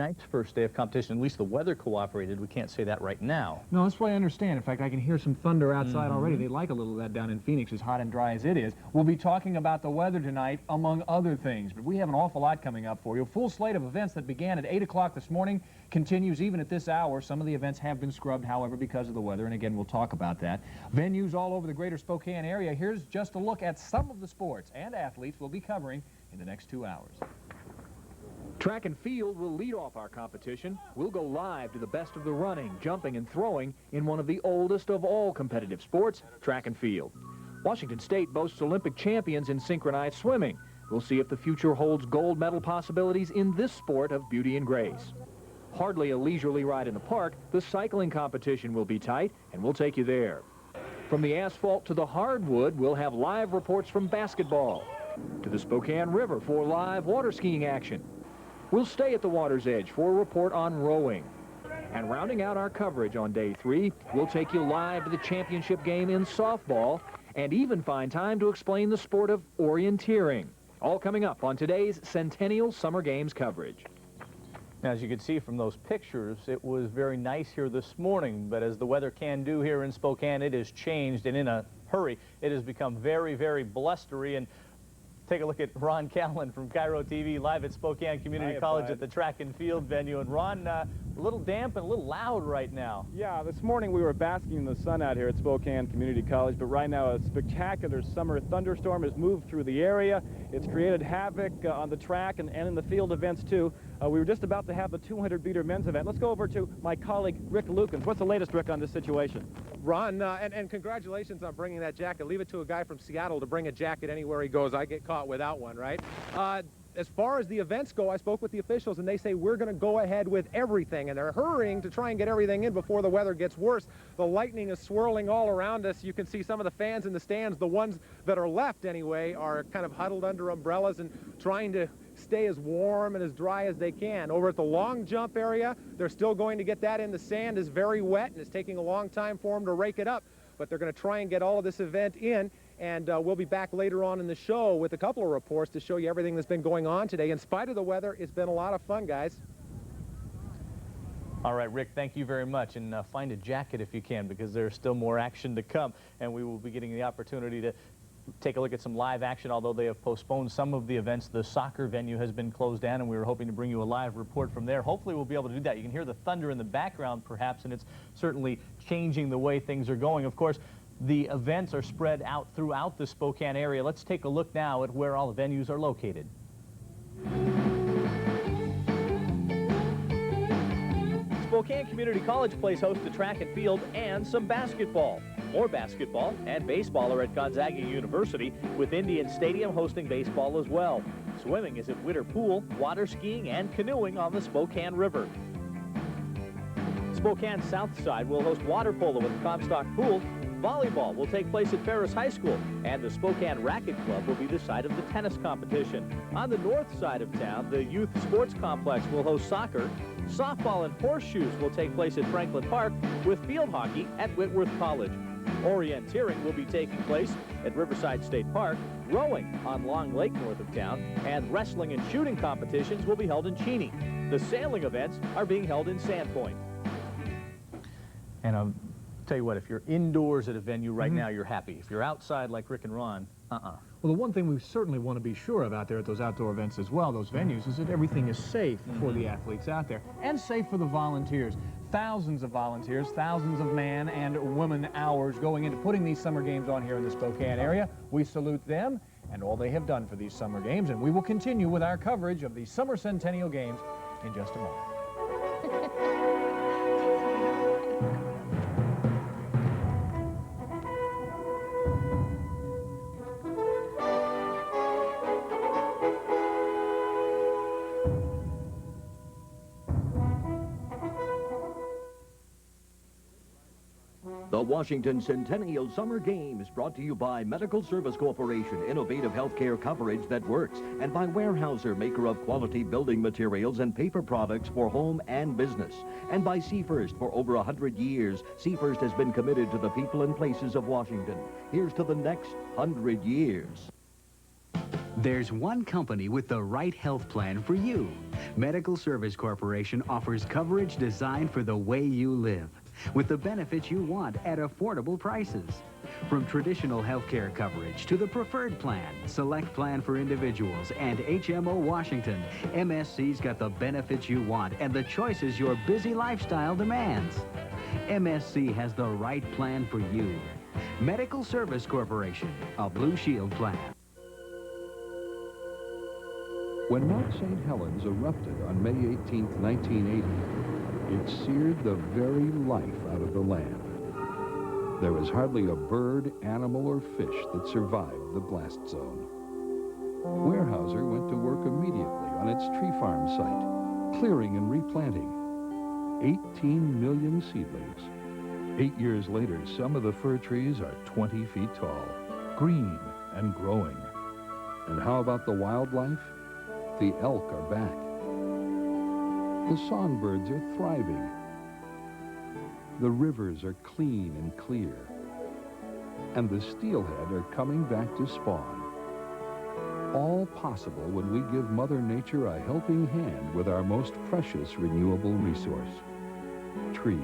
Tonight's first day of competition, at least the weather cooperated. We can't say that right now. No, that's what I understand. In fact, I can hear some thunder outside already. They like a little of that down in Phoenix, as hot and dry as it is. We'll be talking about the weather tonight, among other things. But we have an awful lot coming up for you. A full slate of events that began at 8 o'clock this morning continues even at this hour. Some of the events have been scrubbed, however, because of the weather. And again, we'll talk about that. Venues all over the greater Spokane area. Here's just a look at some of the sports and athletes we'll be covering in the next 2 hours. Track and field will lead off our competition. We'll go live to the best of the running, jumping, and throwing in one of the oldest of all competitive sports, track and field. Washington State boasts Olympic champions in synchronized swimming. We'll see if the future holds gold medal possibilities in this sport of beauty and grace. Hardly a leisurely ride in the park, the cycling competition will be tight, and we'll take you there. From the asphalt to the hardwood, we'll have live reports from basketball. To the Spokane River for live water skiing action. We'll stay at the water's edge for a report on rowing. And rounding out our coverage on day 3, we'll take you live to the championship game in softball and even find time to explain the sport of orienteering. All coming up on today's Centennial Summer Games coverage. Now, as you can see from those pictures, it was very nice here this morning, but as the weather can do here in Spokane, it has changed, and in a hurry. It has become very, very blustery. And take a look at Ron Callan from Cairo TV live at Spokane Community College at the track and field venue. And Ron, a little damp and a little loud right now. Yeah, this morning we were basking in the sun out here at Spokane Community College, but right now a spectacular summer thunderstorm has moved through the area. It's created havoc on the track and in the field events too. We were just about to have the 200-meter men's event. Let's go over to my colleague Rick Lukens. What's the latest, Rick, on this situation? Ron, and congratulations on bringing that jacket. Leave it to a guy from Seattle to bring a jacket anywhere he goes. I get caught without one, right? As far as the events go, I spoke with the officials, and they say we're going to go ahead with everything, and they're hurrying to try and get everything in before the weather gets worse. The lightning is swirling all around us. You can see some of the fans in the stands, the ones that are left anyway, are kind of huddled under umbrellas and trying to stay as warm and as dry as they can. Over at the long jump area, they're still going to get that in. The sand is very wet, and it's taking a long time for them to rake it up, but they're going to try and get all of this event in. And we'll be back later on in the show with a couple of reports to show you everything that's been going on today. In spite of the weather, it's been a lot of fun, guys. All right, Rick, thank you very much. And find a jacket if you can, because there's still more action to come. And we will be getting the opportunity to take a look at some live action, although they have postponed some of the events. The soccer venue has been closed down, and we were hoping to bring you a live report from there. Hopefully we'll be able to do that. You can hear the thunder in the background, perhaps, and it's certainly changing the way things are going. Of course, the events are spread out throughout the Spokane area. Let's take a look now at where all the venues are located. Spokane Community College plays host to track and field and some basketball. More basketball and baseball are at Gonzaga University, with Indian Stadium hosting baseball as well. Swimming is at Witter Pool, water skiing and canoeing on the Spokane River. Spokane South Side will host water polo at the Comstock Pool. Volleyball will take place at Ferris High School, and the Spokane Racquet Club will be the site of the tennis competition. On the north side of town, the Youth Sports Complex will host soccer. Softball and horseshoes will take place at Franklin Park, with field hockey at Whitworth College. Orienteering will be taking place at Riverside State Park, rowing on Long Lake north of town, and wrestling and shooting competitions will be held in Cheney. The sailing events are being held in Sandpoint. And tell you what, if you're indoors at a venue right now, you're happy. If you're outside like Rick and Ron, Well, the one thing we certainly want to be sure of out there at those outdoor events as well, those venues, is that everything is safe for the athletes out there and safe for the volunteers. Thousands of volunteers, thousands of man and woman hours going into putting these summer games on here in the Spokane area. We salute them and all they have done for these summer games, and we will continue with our coverage of the Summer Centennial Games in just a moment. The Washington Centennial Summer Games, brought to you by Medical Service Corporation, innovative healthcare coverage that works, and by Weyerhaeuser, maker of quality building materials and paper products for home and business, and by Seafirst. For over 100 years, Seafirst has been committed to the people and places of Washington. Here's to the next 100 years. There's one company with the right health plan for you. Medical Service Corporation offers coverage designed for the way you live, with the benefits you want at affordable prices. From traditional healthcare coverage to the preferred plan, select plan for individuals, and HMO Washington, MSC's got the benefits you want and the choices your busy lifestyle demands. MSC has the right plan for you. Medical Service Corporation, a Blue Shield plan. When Mount St. Helens erupted on May 18, 1980, it seared the very life out of the land. There was hardly a bird, animal, or fish that survived the blast zone. Weyerhaeuser went to work immediately on its tree farm site, clearing and replanting. 18 million seedlings. 8 years later, some of the fir trees are 20 feet tall, green and growing. And how about the wildlife? The elk are back. The songbirds are thriving. The rivers are clean and clear. And the steelhead are coming back to spawn. All possible when we give Mother Nature a helping hand with our most precious renewable resource, trees.